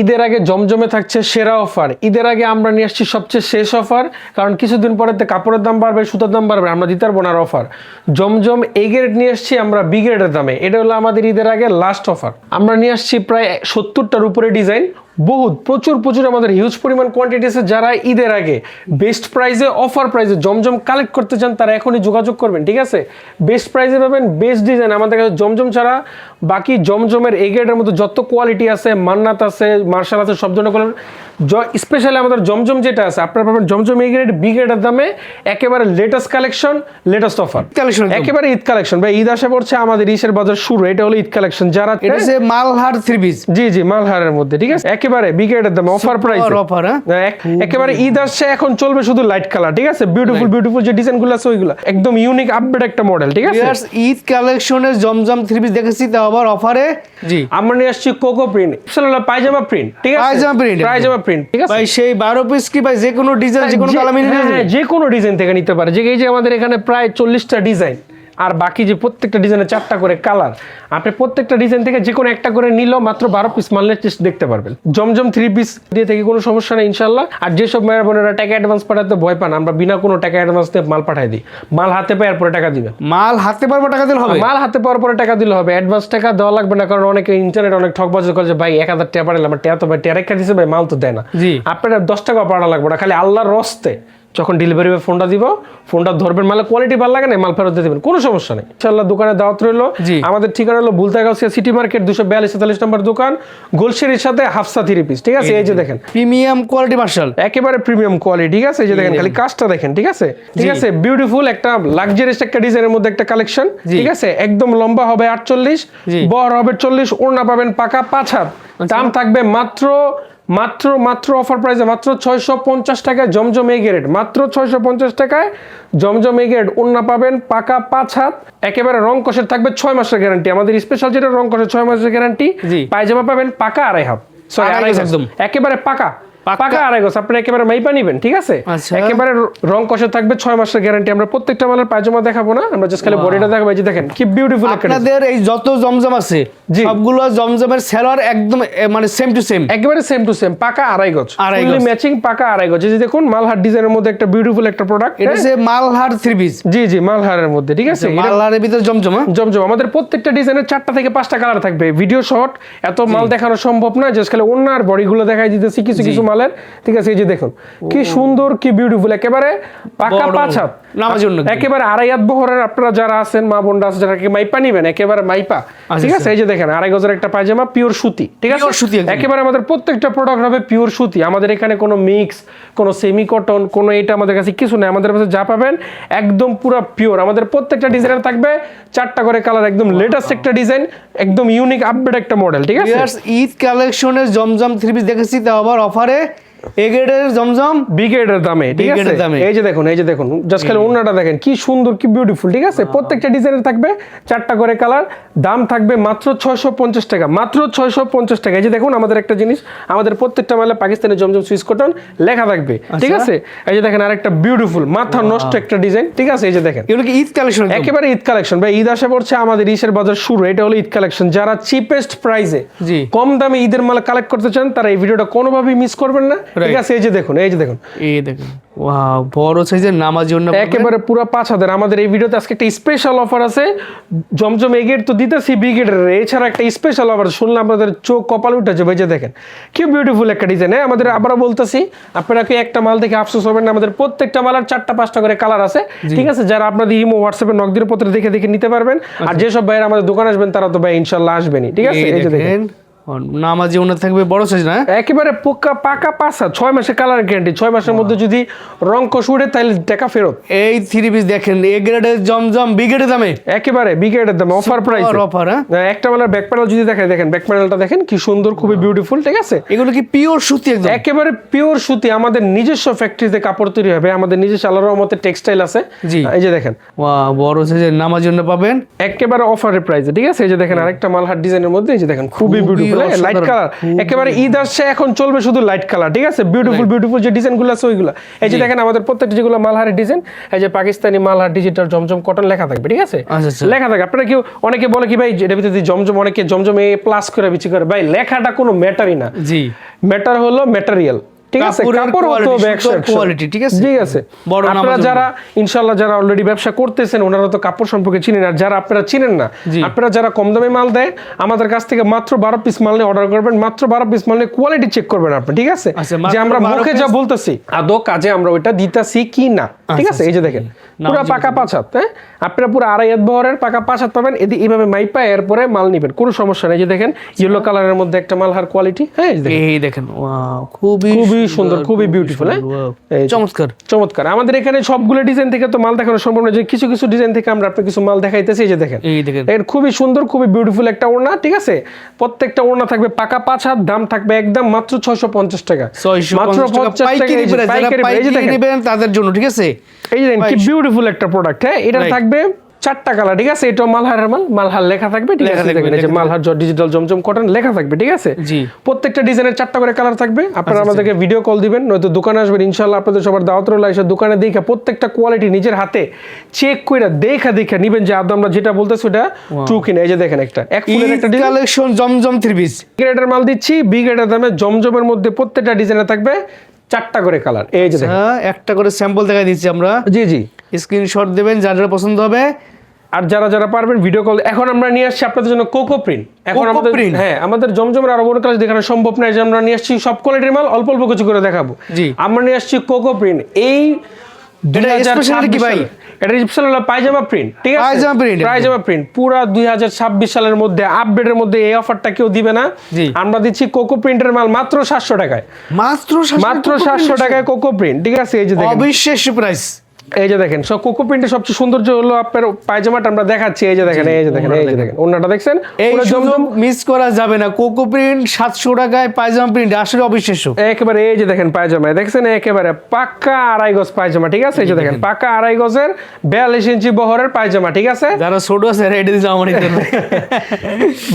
ঈদের আগে জমজমে থাকছে সেরা অফার। ঈদের আগে আমরা নিয়ে আসছি সবচেয়ে শেষ অফার, কারণ কিছুদিন পরে কাপড়ের দাম বাড়বে, সুতার দাম বাড়বে, আমরা দিতে পারবো না আর অফার। জমজম এ গ্রেড নিয়ে আসছি আমরা বি গ্রেডের দামে। এটা হলো আমাদের ঈদের আগে লাস্ট অফার। আমরা নিয়ে আসছি প্রায় 70টার উপরে ডিজাইন, প্রচুর আমাদের হিউজ পরিমাণ কোয়ান্টিটি আছে। যারা ঈদের আগে বেস্ট প্রাইসে অফার প্রাইসে জমজম কালেক্ট করতে চান তারা এখনই যোগাযোগ করবেন, ঠিক আছে? বেস্ট প্রাইসে পাবেন, বেস্ট ডিজাইন। আমাদের কাছে জমজম ছাড়া বাকি জমজমের এ গ্রেডের মধ্যে যত কোয়ালিটি আছে, মান্নাত আছে, মার্শাল আছে, সব ধরনের স্পেশালি আমাদের জমজম যেটা আছে আপনারা পাবেন জমজম এ গ্রেড বি গ্রেডের দামে। একেবারে latest collection, latest offer collection, একেবারে ঈদ কালেকশন। ভাই ঈদ আসে পড়ছে, আমাদের ঈদের বাজার শুরু। এটা হলো ঈদ কালেকশন। যারা এটা হচ্ছে মালহার থ্রি পিস, জি মালহারের মধ্যে, ঠিক আছে? একেবারে বি গ্রেডের দামে অফার প্রাইস, অফার। একেবারে ঈদ আসছে, এখন চলবে শুধু লাইট কালার, ঠিক আছে? বিউটিফুল যে ডিজাইনগুলো আছে ওইগুলো একদম ইউনিক আপডেট একটা মডেল, ঠিক আছে? ঈদ কালেকশনের জমজম থ্রি পিস দেখেছি, তাও আবার অফারে। জি, আমরা নিয়ে আসছি কোকো প্রিন্ট, পায়জামা প্রিন্ট, ঠিক আছে? পায়জামা প্রিন্ট, ঠিক আছে? ভাই সেই 12 পিস কি ভাই যে কোনো ডিজাইন, যে কোনো কালার মিলে যাবে? যে কোনো ডিজাইন থেকে নিতে পারে। যে এই যে আমাদের এখানে প্রায় 40টা ডিজাইন, আর বাকি যে প্রত্যেকটা ডিজাইনে 4টা করে কালার। আপনি প্রত্যেকটা ডিজাইন থেকে যে কোনো একটা করে নিলেও মাত্র 12 পিস মালের টেস্ট দেখতে পারবেন। জমজম 3 পিস দিয়ে থেকে কোনো সমস্যা নেই ইনশাল্লাহ। আর যেসব মায়ের বোনেরা টাকা অ্যাডভান্স পাঠাতে ভয় পান, আমরা বিনা কোনো টাকা অ্যাডভান্স দিয়ে মাল পাঠাই দিই। মাল হাতে পাওয়ার পরে টাকা দিবে। মাল হাতে পাওয়ার পর টাকা দিলে হবে? মাল হাতে পাওয়ার পরে টাকা দিলে হবে, অ্যাডভান্স টাকা দেওয়া লাগবে না। কারণ অনেকে ইন্টারনেট অনেক ঠকবাজি করে যে ভাই 1000 টাকা পাঠালাম, টাকা তো ভাই টেরেকা দিছে, ভাই মাল তো দেয় না। জি, আপনারা 10 টাকা পাঠানো লাগবে না, খালি আল্লাহর রস্তে যখন ডেলিভারি ফোনটা দিব, ফোনটা ধরবেন, মালে কোয়ালিটি ভালো লাগে না মাল ফেরত দিয়ে দেবেন, কোনো সমস্যা নেই ইনশাআল্লাহ। দোকানে দাওয়াত রইলো। আমাদের ঠিকানা হলো বুলতাগাছিয়া সিটি মার্কেট 242-43 নম্বর দোকান, গোলশেরির সাথে হাফসা 3 পিস, ঠিক আছে? এই যে দেখেন প্রিমিয়াম কোয়ালিটি মার্শাল, একেবারে প্রিমিয়াম কোয়ালিটি, ঠিক আছে? এই যে দেখেন, খালি কাজটা দেখেন, ঠিক আছে? ঠিক আছে, বিউটিফুল একটা লাক্সারিয়াস একটা ডিজাইনের মধ্যে একটা কালেকশন, ঠিক আছে? একদম লম্বা হবে 48, বড় হবে 40, ওড়না পাবেন পাকা 5 হাত। দাম থাকবে মাত্র অফার প্রাইসে মাত্র 650 টাকায় জমজম এ গ্রেড, মাত্র 650 টাকায় জমজম এ গ্রেড। ওড়না পাবেন পাকা 5 হাত, একেবারে রং কষের থাকবে 6 মাসের গ্যারান্টি। আমাদের স্পেশাল যেটা রং কষের 6 মাসের গ্যারান্টি। পায়জামা পাবেন পাকা 2.5 হাত, সরি 2.5 একদম একেবারে পাকা 2.5 গজ। আপনি একেবারে মাইপা নিবেন, ঠিক আছে? একেবারে রং কষে থাকবে 6 মাসের গ্যারান্টি। আমরা প্রত্যেকটা মালের পায়জামা দেখাবো না, আমরা জাস্ট খালি বডিটা দেখাবো। এই যে দেখেন কি বিউটিফুল একটা। আপনাদের এই যত জমজম আছে সবগুলো জমজমের সেলার একদম মানে সেম টু সেম, একেবারে সেম টু সেম, পাকা 2.5 গজ, ফুললি ম্যাচিং পাকা 2.5 গজ। এই যে দেখুন মালহার ডিজাইনের মধ্যে একটা বিউটিফুল একটা প্রোডাক্ট। এটা হচ্ছে মালহার থ্রি পিস, জি মালহারের মধ্যে, ঠিক আছে? মালহারের ভিতরে জমজম। আমাদের প্রত্যেকটা ডিজাইনের 4টা থেকে 5টা কালার থাকবে। ভিডিও শর্ট এত মাল দেখানো সম্ভব না, জাস্ট খালি ওন্না আর বডিগুলো দেখাই দিতেছি কিছু মালের, ঠিক আছে? এই যে দেখুন কি সুন্দর, কি বিউটিফুল, একেবারে পাকা 5 হাত নামার জন্য, একেবারে 2.5 হাত বহরের। আপনারা যারা আছেন মা বোনরা আছে যারা কি মাইপা নিবেন, একেবারে মাইপা, ঠিক আছে? এই যে দেখেন 2.5 গজের একটা পায়জামা, পিওর সুতি, ঠিক আছে? একেবারে আমাদের প্রত্যেকটা প্রোডাক্ট হবে পিওর সুতি। আমাদের এখানে কোনো মিক্স, কোনো সেমি কটন, কোনো এটা আমাদের কাছে কিছু নেই। আমাদের কাছে যা পাবেন একদম পুরো পিওর। আমাদের প্রত্যেকটা ডিজাইনের থাকবে 4টা করে কালার, একদম লেটেস্ট একটা ডিজাইন, একদম ইউনিক আপডেট একটা মডেল, ঠিক আছে? ঈদ কালেকশনের জমজম থ্রি পিস দেখেছি, তাও আবার অফারে এ গ্রেডের জমজম বি গ্রেডের দামে, ঠিক আছে? এই যে দেখুন জাস্ট খালি ওন্নাটা দেখেন কি সুন্দর, কি বিউটিফুল, ঠিক আছে? প্রত্যেকটা ডিজাইনের থাকবে 4টা করে কালার। দাম থাকবে মাত্র 650 টাকা, মাত্র 650 টাকা। এই যে দেখুন আমাদের একটা জিনিস, আমাদের প্রত্যেকটা মালে পাকিস্তানি জমজম সুইস কটন লেখা থাকবে, ঠিক আছে? এই যে দেখেন আরেকটা বিউটিফুল মাথা নষ্ট একটা ডিজাইন, ঠিক আছে? এই যে দেখেন এগুলো কি ঈদ কালেকশন, একেবারে ঈদ কালেকশন। ভাই ঈদ আসে পড়ছে, আমাদের ঈদের বাজার শুরু। এটা হলো ঈদ কালেকশন। যারা চিপেস্ট প্রাইসে কম দামে ঈদের মাল কালেক্ট করতে চান তারা এই ভিডিওটা কোনোভাবেই মিস করবেন না, ঠিক আছে? এই যে দেখুন ওয়াও, বড় সাইজের নামার জন্য একেবারে পুরো 5 হাজার। আমাদের এই ভিডিওতে আজকে একটা স্পেশাল অফার আছে। জমজম এ গ্রেড তো দিতেছি, বি গ্রেডের এছাড়া একটা স্পেশাল অফার শুনলে আমাদের চোখ কপাল উঠে যাবে। এই যে দেখেন কি বিউটিফুল একটা ডিজাইন। আমাদের আবারও বলতেছি, আপনারা কি একটা মাল দেখে আফসোস হবেন না। আমাদের প্রত্যেকটা মালের 4টা 5টা করে কালার আছে, ঠিক আছে? যারা আপনাদের ইমো হোয়াটসঅ্যাপে নক দিয়ে পত্র দেখে নিতে পারবেন। আর যেসব ভাইয়েরা আমাদের দোকানে আসবেন তারা তো ভাই ইনশাল্লাহ আসবেনই, ঠিক আছে? এই যে দেখেন নামাজি ওনার থাকবে বড় সাইজ, না একেবারে পাকা 5 হাত, 6 মাসের কালার গ্যারান্টি। 6 মাসের মধ্যে যদি রং কষ উঠে তাহলে টাকা ফেরত। এই থ্রি পিস দেখেন এ গ্রেডের জমজম বি গ্রেডের দামে, একেবারে বি গ্রেডের দামে অফার প্রাইস, অফার। একটা মালের ব্যাক প্যানেল যদি দেখেন ব্যাক প্যানেলটা দেখেন কি সুন্দর, খুবই বিউটিফুল, ঠিক আছে? এগুলো কি পিওর সুতি, একদম একেবারে পিওর সুতি। আমাদের নিজস্ব ফ্যাক্টরিতে কাপড় তৈরি হবে, আমাদের নিজস্ব আল্লাহর রহমতে টেক্সটাইল আছে। এই যে দেখেন বড় সাইজের নামার জন্য পাবেন একেবারে অফারের প্রাইসে, ঠিক আছে? এই যে দেখেন আরেকটা মালহার ডিজাইনের মধ্যে, এই যে দেখেন খুবই বিউটিফুল লাইট কালার। একেবারে ঈদ আসছে, এখন চলবে শুধু লাইট কালার, ঠিক আছে? বিউটিফুল যে ডিজাইনগুলো আছে ওইগুলো। এই যে দেখেন আমাদের প্রত্যেকটা যেগুলো মালহারের ডিজাইন, এই যে পাকিস্তানি মালহার ডিজিটাল জমজম কটন লেখা থাকবে, ঠিক আছে? লেখা থাকে। আপনারা কেউ অনেকে বলে কি ভাই এটা ভিতরে জমজম, অনেকে জমজম এ প্লাস করে বিচি করে, ভাই লেখাটা কোনো ম্যাটারই না। ম্যাটার হলো ম্যাটেরিয়াল, ঠিক আছে, কাপড়ের কাপড় হতে হবে 100 কোয়ালিটি, ঠিক আছে, ঠিক আছে। বড় না আপনারা আমাদের যারা ইনশাআল্লাহ যারা অলরেডি ব্যবসা করতেছেন ওনারা তো কাপড় সম্পর্কে চিনেন, আর যারা আপনারা চিনেন না, জি। আপনারা যারা কম দামে মাল দেয় আমাদের কাছ থেকে মাত্র 12 পিস মাল নিয়ে অর্ডার করবেন, মাত্র 12 পিস মাল নিয়ে কোয়ালিটি চেক করবেন আপনি, ঠিক আছে, আচ্ছা, মাত্র যে আমরা 12 মুখে যা বলতেছি আদৌ কাজে আমরা ওইটা দিতাছি কি না, ঠিক আছে। এই যে দেখেন পুরো পাকা 5 হাত, হ্যাঁ, আপনারা পুরো 2.5 হাত বহরের পাকা 5 হাত পাবেন, এইভাবে মাইপা এরপরে মাল নেবেন, কোনো সমস্যা নেই। যে দেখেন ইয়েলো কালারের মধ্যে একটা মালহার কোয়ালিটি, হ্যাঁ, এই দেখেন, ওয়াও, খুবই খুবই সুন্দর, খুবই বিউটিফুল, হ্যাঁ, এই যে। চমৎকার। চমৎকার। আমাদের এখানে সবগুলো ডিজাইন থেকে তো মাল দেখানো সম্ভব না, যে কিছু কিছু ডিজাইন থেকে আমরা আপনাকে কিছু মাল দেখাইতেছি। এই যে দেখেন, এই দেখেন, এর খুবই সুন্দর, খুবই বিউটিফুল একটা ওড়না, ঠিক আছে। প্রত্যেকটা ওড়না থাকবে পাকা 5 হাত, দাম থাকবে একদম মাত্র 650 টাকা, 650 মাত্র টাকা 50 টাকা, পাইকারি এই যে প্রাইস, যারা পাইকারি প্রাইস, এই যে পাইকারি দেখেন, নেবেন তাদের জন্য, ঠিক আছে। এই যে দেখেন কি বিউটিফুল একটা প্রোডাক্ট, হ্যাঁ, এটা Right. থাকবে 4টা কালার, ঠিক আছে। এটা মালহারের মাল, মালহার লেখা থাকবে, ঠিক লেখা আছে, থাকবে, দেখেন এই যে মালহার ডিজিটাল জমজম কটন লেখা থাকবে, ঠিক আছে। জি। প্রত্যেকটা ডিজাইনের 4টা করে কালার থাকবে। আপনারা আমাদেরকে ভিডিও কল দিবেন, নয়তো দোকানে আসবেন, ইনশাআল্লাহ আপনাদের সবার দাওয়াত রইল, এসে দোকানে দেখে প্রত্যেকটা কোয়ালিটি নিজের হাতে চেক কইরা দেখা নিবেন যে আদৌ আমরা যেটা বলতেছি ওটা ট্রু কিনা। এই যে দেখেন একটা এক ফুলের একটা ডিজাইন কালেকশন জমজম 3 পিস গ্রেডের মাল দিচ্ছি, বি গ্রেডের দামে জমজমের মধ্যে প্রত্যেকটা ডিজাইনে থাকবে 4টা করে কালার। এই যে দেখেন, হ্যাঁ, একটা করে স্যাম্পল দেখাই দিচ্ছি আমরা, জি জি, স্ক্রিনশট দেবেন যার যার পছন্দ হবে। আর যারা যারা পারবেন ভিডিও কল। এখন আমরা নিয়ে আসছি আপনাদের জন্য কোকো প্রিন্ট। এখন কোকো আমাদের প্রিন্ট? হ্যাঁ, আমাদের জমজমের আরো বড় ক্লাস দেখানো সম্ভব নয়, যে আমরা নিয়ে আসছি সব কোয়ালিটির মাল অল্প অল্প কিছু করে দেখাবো। জি। আমরা নিয়ে আসছি কোকো প্রিন্ট। এই এটা specialty কি ভাই? এটা স্পেশাল হলো পায়জামা প্রিন্ট, ঠিক আছে, পায়জামা print, পায়জামা প্রিন্ট পুরা 2026 সালের মধ্যে আপডেটের মধ্যে এই অফারটা কেউ দিবে না। জি। আমরা দিচ্ছি কোকো প্রিন্টের মাল মাত্র 700 টাকায়, মাত্র মাত্র 700 টাকায় কোকো প্রিন্ট, ঠিক আছে। এই যে দেখেন, অবিশ্বাস্য প্রাইস। এই যে দেখেন সব কোকো প্রিন্টের সবচেয়ে সৌন্দর্য হলো আপনার পায়জামাটা আমরা দেখাচ্ছি। এই যে দেখেন, এই যে দেখেন, এই যে দেখেন ওন্নাটা দেখছেন, এই পুরো জমজম মিস করা যাবে না। কোকো প্রিন্ট 700 টাকায় পায়জামা প্রিন্ট, আসলে অবিশ্বাস্য। একেবারে এই যে দেখেন পায়জামা দেখছেন, একেবারে পাক্কা 2.5 গজ পায়জামা, ঠিক আছে। এই যে দেখেন পাক্কা 2.5 গজের 42 ইঞ্চি বহরের পায়জামা, ঠিক আছে। যারা ছোট আছে রেডি দিতে আমার জন্য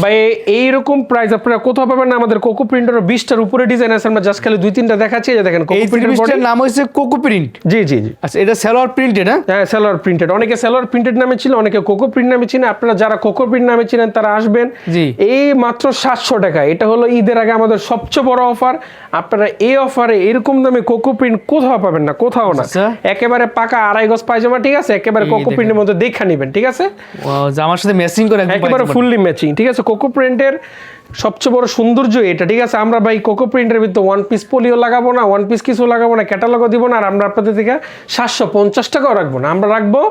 ভাই এইরকম প্রাইস আপনারা কোথাও পাবেন না। আমাদের কোকো প্রিন্টের 20টার উপরে ডিজাইন আছে, আমরা জাস্ট খালি 2-3টা দেখাচ্ছি। এই যে দেখেন কোকো এই প্রিন্টের বডি, নাম হইছে কোকো প্রিন্ট। জি জি জি, আচ্ছা, এটা সালোয়ার প্রিন্টেড, হ্যাঁ? হ্যাঁ, সালোয়ার প্রিন্টেড। অনেকে সালোয়ার প্রিন্টেড নামে ছিল, অনেকে কোকো প্রিন্ট নামে চিনে। আপনারা যারা কোকো প্রিন্ট নামে চিনেন তারা আসবেন। জি। এই মাত্র 700 টাকা। এটা হলো ঈদের আগে আমাদের সবচেয়ে বড় অফার। আপনারা এই অফারে এরকম দামে কোকো প্রিন্ট কোথাও পাবেন না, কোথাও না। আচ্ছা। একেবারে পাকা 2.5 গজ পায়জামা, ঠিক আছে, একেবারে কোকো প্রিন্টের মধ্যে দেখা নেবেন, ঠিক আছে, ওয়াও, জামার সাথে ম্যাচিং করে একদম একেবারে পায়জামা। ফুললি ম্যাচিং, ঠিক আছে। কোকো প্রিন্টের সবচেয়ে বড় সৌন্দর্য এটা, ঠিক আছে। আমরা ভাই কোকো প্রিন্টের ভিতরে ওয়ান পিস পলিও লাগাবো না, ওয়ান পিস কিছু লাগাবো না, ক্যাটালগও দিব না, আর আমরা আপনাদের থেকে 750 টাকাও রাখবো না, আমরা রাখবো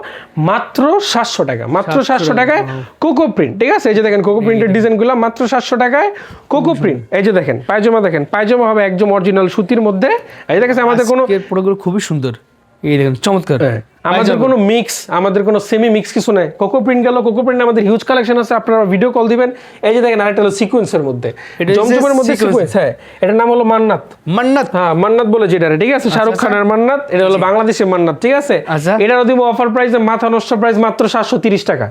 মাত্র 700 টাকা, মাত্র 700 টাকায় কোকো প্রিন্ট, ঠিক আছে। এই যে দেখেন কোকো প্রিন্টের ডিজাইনগুলো মাত্র 700 টাকায় কোকো প্রিন্ট। এই যে দেখেন পায়জামা, দেখেন পায়জামা হবে একদম অরিজিনাল সুতির মধ্যে। এই দেখেন আমাদের কোনো আজকের প্রোডাক্টগুলো খুবই সুন্দর, এই দেখেন চমৎকার। আমাদের কোনো মিক্স, আমাদের কোনো সেমি মিক্স কিছু নাই। কোকো প্রিন্ট গেল, কোকো প্রিন্ট আমাদের হিউজ কালেকশন আছে, আপনারা ভিডিও কল দিবেন। এই যে দেখেন আরেকটা হলো সিকোয়েন্সের মধ্যে, এটা জমজমের মধ্যে sequence। সিকোয়েন্স, হ্যাঁ, এটার নাম হলো মান্নাত। মান্নাত, হ্যাঁ, মান্নাত বলে যেটা, ঠিক আছে, শাহরুখ খানের মান্নাত, এটা হলো বাংলাদেশের মান্নাত, ঠিক আছে। আচ্ছা। এটারও দিব অফার প্রাইসে মাথা নষ্ট প্রাইস মাত্র 730 টাকা,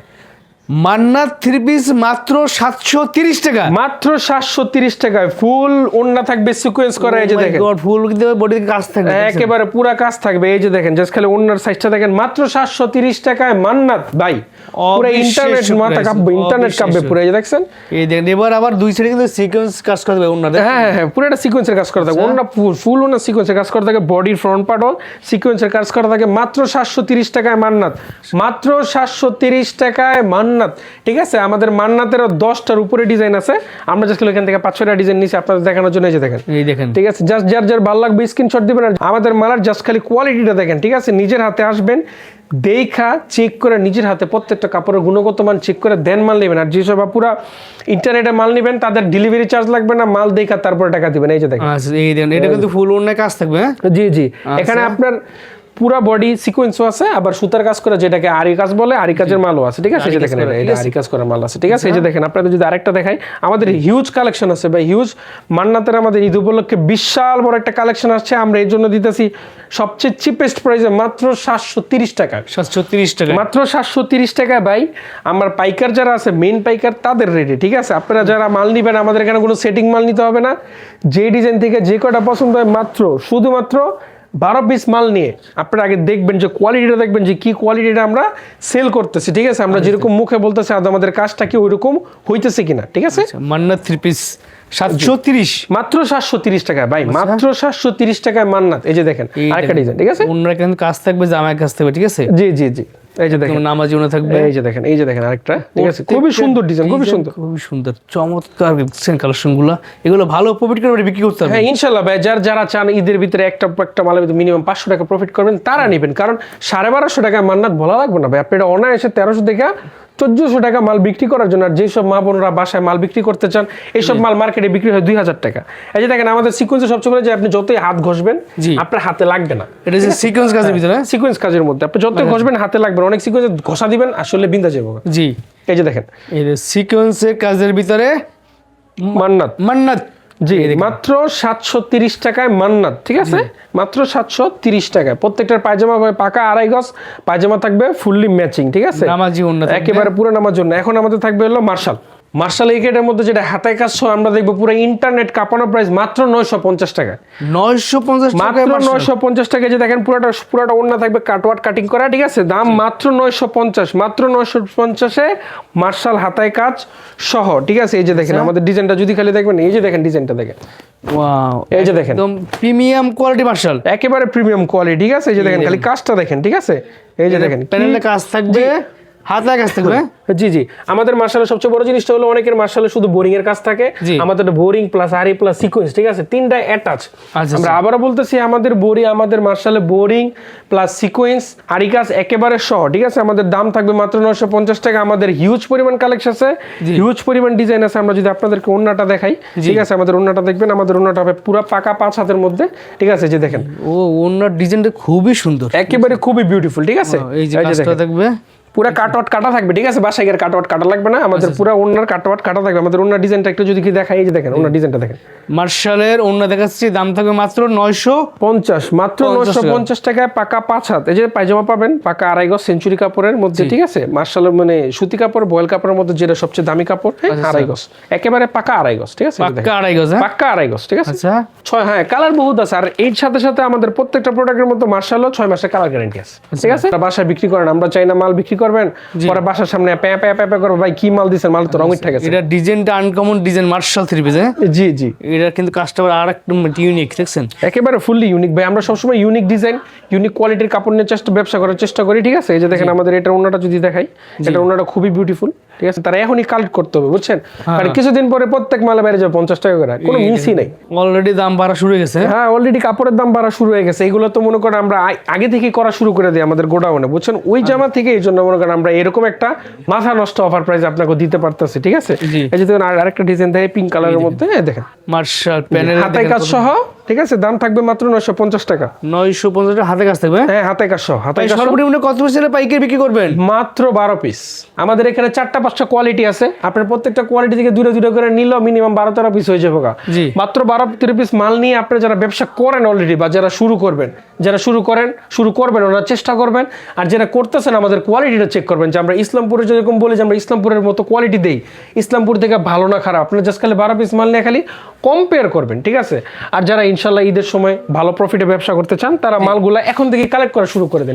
মান্নাত 3 পিস মাত্র 730 টাকা, মাত্র 730 টাকায় ফুল ওন্না থাকবে সিকোয়েন্স করা। এই যে দেখেন ফুল কিন্তু বডিতে কাজ থাকবে, একেবারে পুরা কাজ থাকবে। এই যে দেখেন জাস্ট খালি ওন্নার সাইজটা দেখেন, মাত্র 730 টাকায় মান্নাত ভাই, পুরো ইন্টারনেট মাথা কাঁপবে, ইন্টারনেট কাঁপবে পুরো। এই যে দেখছেন, এই দেখেন এবার আবার দুই সাইডে কিন্তু সিকোয়েন্স কাজ করবে ওন্নাতে। হ্যাঁ হ্যাঁ, পুরো একটা সিকোয়েন্সের কাজ করা থাকে, ওন্না ফুল ওন্না সিকোয়েন্সের কাজ করা থাকে, বডির ফ্রন্ট পার্টও সিকোয়েন্সের কাজ করা থাকে। মাত্র 730 টাকায় মান্নাত, মাত্র 730 টাকায় মান্নাত, ঠিক আছে। আমাদের মান্নাতেরও 10টার উপরে ডিজাইন আছে, আমরা জাস্ট এখান থেকে 5-6টা ডিজাইন নিয়েছি আপনাদের দেখানোর জন্য। এই যে দেখেন, এই দেখেন, ঠিক আছে, জাস্ট যার যার ভালো লাগবে স্ক্রিনশট দিবেন। আর আমাদের মালার জাস্ট খালি কোয়ালিটিটা দেখেন, ঠিক আছে। নিজের হাতে আসবেন, দেখা চেক করে নিজের হাতে প্রত্যেকটা কাপড়ের গুণগত মান চেক করে দেন মাল নেবেন। আর যেসব পুরা ইন্টারনেটে মাল নেবেন তাদের ডেলিভারি চার্জ লাগবে না, মাল দেখা তারপরে টাকা দিবেন। এই যে দেখেন, আচ্ছা এই দেখেন, এটা কিন্তু ফুল ওন্নায় কাজ থাকবে, হ্যাঁ? জি জি, এখানে আপনার পুরা বডি সিকোয়েন্সও আছে, আবার সুতার কাজ করে যেটাকে আরি কাজ বলে, আরি কাজের মালও আছে, ঠিক আছে। এই যে দেখেন এটা আরি কাজ করার মাল আছে, ঠিক আছে। এই যে দেখেন আপনাদের যদি আরেকটা দেখাই, আমাদের হিউজ কালেকশন আছে ভাই, হিউজ। মান্নাতের আমাদের ঈদ উপলক্ষে বিশাল বড় একটা কালেকশন আসছে, আমরা এর জন্য দিতেছি সবচেয়ে চিপেস্ট প্রাইসে মাত্র 730 টাকা, 730 টাকা, মাত্র 730 টাকায় ভাই। আমার পাইকার যারা আছে, মেইন পাইকার, তাদের রেটে, ঠিক আছে। আপনারা যারা মাল নিবেন, আমাদের এখানে কোনো সেটিং মাল নিতে হবে না, যে ডিজাইন থেকে যে কটা পছন্দ হয়, মাত্র শুধুমাত্র 12 পিস মাল নিয়ে আপনারা আগে দেখবেন, যে কোয়ালিটিটা দেখবেন, যে কি কোয়ালিটিটা আমরা সেল করতেছি, ঠিক আছে। আমরা যেরকম মুখে বলতেছি আমাদের কাজটা কি ওইরকম হইতেছে কিনা, ঠিক আছে। মান্নাত 3 পিস 730 মাত্র 730 টাকা ভাই, মাত্র 730 টাকায় মান্নাত। এই যে দেখেন আরেকটা ডিজাইন, ঠিক আছে? ওনার কিন্তু কাজ থাকবে, জামায় কাজ থাকবে, ঠিক আছে? জি জি জি, এই যে দেখেন নামাজি ওনা থাকবে। এই যে দেখেন, এই যে দেখেন আরেকটা, ঠিক আছে? খুবই সুন্দর ডিজাইন, খুবই সুন্দর, খুবই সুন্দর, চমৎকার দেখছেন কালেকশন গুলো। এগুলো ভালো প্রফিট করে বিক্রি করতে হবে। হ্যাঁ ইনশাল্লাহ ভাই। যারা চান ঈদের ভিতরে একটা মালের ভিতরে মিনিমাম 500 টাকা প্রফিট করবেন তারা নেবেন, কারণ 1250 টাকা মান্নাত বলা লাগবে না ভাই। আপনি এটা অনায়াসে 1300 থেকে 1400 টাকা মাল বিক্রি করার জন্য। আর যেসব মা বোনরা বাসায় মাল বিক্রি করতে চান, এইসব মাল মার্কেটে বিক্রি হয় 2000 টাকা। এই যে দেখেন আমাদের সিকোয়েন্সে সবচেয়ে বড় যে আপনি যতই হাত ঘষবেন আপনার হাতে লাগবে না। এটা যে সিকোয়েন্স কাজের ভিতরে, সিকোয়েন্স কাজের মধ্যে আপনি যতই ঘষবেন হাতে লাগবে না। অনেক সিকোয়েন্সে ঘষা দিবেন আসলে বিন্দা যাবে। জি, এই যে দেখেন এই যে সিকোয়েন্সের কাজের ভিতরে মান্নাত, মান্নাত। জি মাত্র 730 টাকায় মান্নাত, ঠিক আছে? মাত্র 730 টাকায়। প্রত্যেকটার পায়জামা হবে পাকা 2.5 গজ, পায়জামা থাকবে ফুললি ম্যাচিং, ঠিক আছে? নামাজি ওন্না থাকবে। একেবারে পুরো নামার জন্য। এখন আমাদের থাকবে হলো মার্শাল এই গেটের মধ্যে যেটা হাতায় কাজ সহ আমরা দেখবো পুরো ইন্টারনেট কাঁপানো প্রাইস মাত্র 950 টাকা। 950 টাকা, মাত্র 950 টাকা। যে দেখেন পুরোটা ওন্না থাকবে কাটওয়াট কাটিং করা, ঠিক আছে? দাম মাত্র 950, মাত্র 950-এ মার্শাল হাতায় কাজ সহ, ঠিক আছে? এই যে দেখেন আমাদের ডিজাইনটা যদি খালি দেখবেন, এই যে দেখেন ডিজাইনটা দেখেন, ওয়াও, এই যে দেখেন একদম প্রিমিয়াম কোয়ালিটি মার্শাল, একেবারে প্রিমিয়াম কোয়ালিটি, ঠিক আছে? এই যে দেখেন খালি কাজটা দেখেন, ঠিক আছে? এই যে দেখেন প্যানেলে কাজ থাকবে, হাতে কাজ থাকবে। জি জি, আমাদের মার্শালের সবচেয়ে বড় জিনিসটা হলো অনেকের মার্শালে শুধু বোরিং এর কাজ থাকে, আমাদের বোরিং প্লাস আরি প্লাস সিকোয়েন্স, ঠিক আছে? তিনটা অ্যাটাচ। আমরা আবারও বলতেছি আমাদের মার্শালে বোরিং প্লাস সিকোয়েন্স আরি কাজ একেবারে সহ, ঠিক আছে? আমাদের দাম থাকবে মাত্র 950 টাকা। আমাদের হিউজ পরিমাণ কালেকশন আছে, হিউজ পরিমাণ ডিজাইন আছে। আমরা যদি আপনাদেরকে ওন্নাটা দেখাই, ঠিক আছে? আমাদের ওন্নাটা দেখবেন, আমাদের ওন্নাটা হবে পুরো পাকা 5 হাতের মধ্যে, ঠিক আছে? যে দেখেন ও ওন্নার ডিজাইনটা খুবই সুন্দর, একেবারে খুবই বিউটিফুল, ঠিক আছে? এই যে কাজটা থাকবে পুরো কাটওয়াট কাটা থাকবে, ঠিক আছে? বাসায় গিয়ে কাটওয়াট কাটা লাগবে না, আমাদের পুরো ওন্নার কাটওয়াট কাটা থাকবে। আমাদের ওন্নার ডিজাইনটা একটু যদি কি দেখাই, এই যে দেখেন ওন্নার ডিজাইনটা দেখেন। মার্শালের ওন্না দেখাচ্ছি, দাম থাকবে মাত্র 950, মাত্র 950 টাকায় পাকা 5 হাত। এই যে পায়জামা পাবেন পাকা 2.5 গজ সেঞ্চুরি কাপড়ের মধ্যে, ঠিক আছে? মার্শালের মানে সুতি কাপড়, বয়েল কাপড়ের মধ্যে যেটা সবচেয়ে দামি কাপড়, 2.5 গজ, একেবারে পাকা 2.5 গজ, ঠিক আছে? পাকা 2.5 গজ, পাকা 2.5 গজ, ঠিক আছে? আচ্ছা 6, হ্যাঁ কালার বহুত আছে। আর এর সাথে সাথে আমাদের প্রত্যেকটা প্রোডাক্টের মধ্যে মার্শালও 6 মাসের কালার গ্যারান্টি আছে, ঠিক আছে? বাসায় বিক্রি করেন, আমরা চাই না মাল বিক্রি করবেন পরে বাসার সামনে প্যা প্যা প্যা প্যা করবে, ভাই কি মাল দিছেন, মাল তো রং উঠে গেছে। এটা ডিজাইনটা uncommon design marshal three piece, জি জি, এটা কিন্তু কাস্টমার আর একটা ইউনিক দেখছেন, একেবারে ফুললি ইউনিক ভাই। আমরা সবসময় ইউনিক ডিজাইন ইউনিক কোয়ালিটির কাপড় নিয়ে ব্যবসা করার চেষ্টা করি, ঠিক আছে? এই যে দেখেন আমাদের এটা ওন্নাটা যদি দেখাই, এটা ওন্নাটা খুবই বিউটিফুল, ঠিক আছে? তারা এখনই কালেক্ট করতে হবে, বুঝছেন? কারণ কিছুদিন পরে প্রত্যেক মালে বাইরে যাবে 50 টাকা করে, কোনো মিসই নাই। অলরেডি দাম বাড়া শুরু হয়ে গেছে। হ্যাঁ অলরেডি কাপড়ের দাম বাড়া শুরু হয়ে গেছে। এগুলো তো মনে করেন আমরা আগে থেকে করা শুরু করে দিই আমাদের গোডাউনে, বুঝছেন? ওই জামা থেকে এই জন্য মনে করেন আমরা এরকম একটা মাথা নষ্ট অফার প্রাইস আপনাকে দিতে পারতেছি, ঠিক আছে? এই যে দেখেন আরেকটা ডিজাইন দেখে পিঙ্ক কালারের মধ্যে, দেখেন মার্শাল প্যানেল হাতায় কাজ সহ, ঠিক আছে? দাম থাকবে মাত্র 950 টাকা। 950 টাকা হাতে কাজ থাকবে, হ্যাঁ হাতায় কাজ সহ। হাতায় কাজ সর্বনিম্ন কত পিস পাইকারি বিক্রি করবেন? মাত্র 12 পিস। আমাদের এখানে 4টা-5টা কোয়ালিটি আছে, আপনার প্রত্যেকটা কোয়ালিটি থেকে দুটো করে নিল মিনিমাম 12-13 পিস হয়ে যাবে। মাত্র 12-13 পিস মাল নিয়ে আপনারা যারা ব্যবসা করেন অলরেডি বা যারা শুরু করবেন ওরা চেষ্টা করবেন। আর যারা করতেছেন আমাদের কোয়ালিটিটা চেক করবেন, যে আমরা ইসলামপুরে যেরকম বলি যে আমরা ইসলামপুরের মতো কোয়ালিটি দেই, ইসলামপুর থেকে ভালো না খারাপ, আপনারা জাস্ট খালি 12 পিস মাল নিয়ে খালি কম্পেয়ার করবেন, ঠিক আছে? আর যারা ইনশাল্লাহ ঈদের সময় ভালো প্রফিটে ব্যবসা করতে চান তারা মালগুলা এখন থেকে কালেক্ট করা শুরু করে দেন।